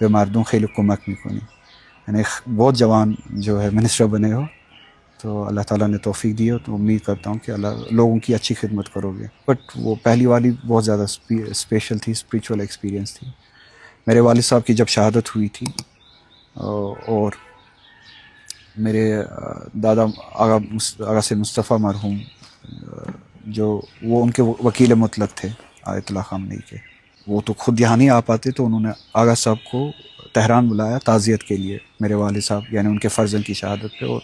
به مردم خیلی کمک میکنی. یعنی بہت جوان جو ہے منسٹر بنے ہو تو اللہ تعالیٰ نے توفیق دی ہو تو امید کرتا ہوں کہ اللہ لوگوں کی اچھی خدمت کرو گے. بٹ وہ پہلی والی بہت زیادہ اسپیشل تھی, اسپریچول ایکسپیرینس تھی. میرے والد صاحب کی جب شہادت ہوئی تھی اور میرے دادا آغا سے مصطفیٰ مرحوم جو وہ ان کے وکیل مطلق تھے آیت اللہ خامنئی کے, وہ تو خود یہاں نہیں آ پاتے تو انہوں نے آغا صاحب کو تہران بلایا تعزیت کے لیے میرے والد صاحب یعنی ان کے فرزند کی شہادت پہ. اور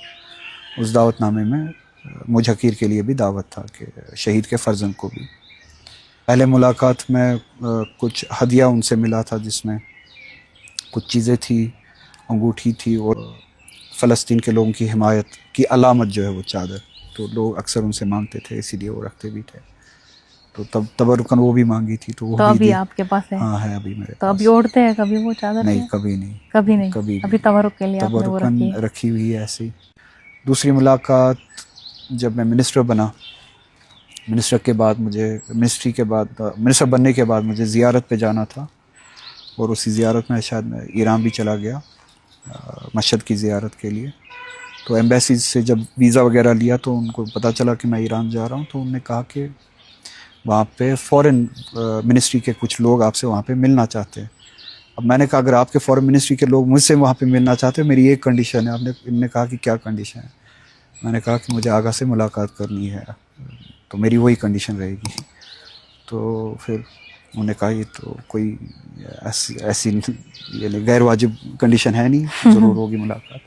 اس دعوت نامے میں مجھ حقیر کے لیے بھی دعوت تھا کہ شہید کے فرزند کو بھی. پہلے ملاقات میں کچھ ہدیہ ان سے ملا تھا جس میں کچھ چیزیں تھی, انگوٹھی تھی اور فلسطین کے لوگوں کی حمایت کی علامت جو ہے وہ چادر. تو لوگ اکثر ان سے مانگتے تھے اسی لیے وہ رکھتے بھی تھے. تو تب تبرکن وہ بھی مانگی تھی تو وہ تو بھی ابھی دی. آپ کے پاس ہے؟ ہاں ہے ابھی میرے تو پاس. ابھی اوڑھتے ہیں کبھی وہ چادر؟ نہیں کبھی نہیں. کبھی ابھی تبرک کے لیے آپ نے وہ تبرکن رکھی ہوئی ہے ایسی. دوسری ملاقات جب میں منسٹر بنا, منسٹر کے بعد مجھے منسٹر بننے کے بعد مجھے زیارت پہ جانا تھا اور اسی زیارت میں شاید میں ایران بھی چلا گیا مشہد کی زیارت کے لیے. تو ایمبیسی سے جب ویزا وغیرہ لیا تو ان کو پتہ چلا کہ میں ایران جا رہا ہوں تو انہوں نے کہا کہ وہاں پہ فورن منسٹری کے کچھ لوگ آپ سے وہاں پہ ملنا چاہتے ہیں. اب میں نے کہا اگر آپ کے فورن منسٹری کے لوگ مجھ سے وہاں پہ ملنا چاہتے ہیں میری ایک کنڈیشن ہے. انہوں نے کہا کہ کیا کنڈیشن ہے؟ میں نے کہا کہ مجھے آغا سے ملاقات کرنی ہے تو میری وہی کنڈیشن رہے گی. تو پھر انہوں نے کہا یہ تو کوئی ایسی یعنی غیر واجب کنڈیشن ہے نہیں, ضرور ہوگی ملاقات.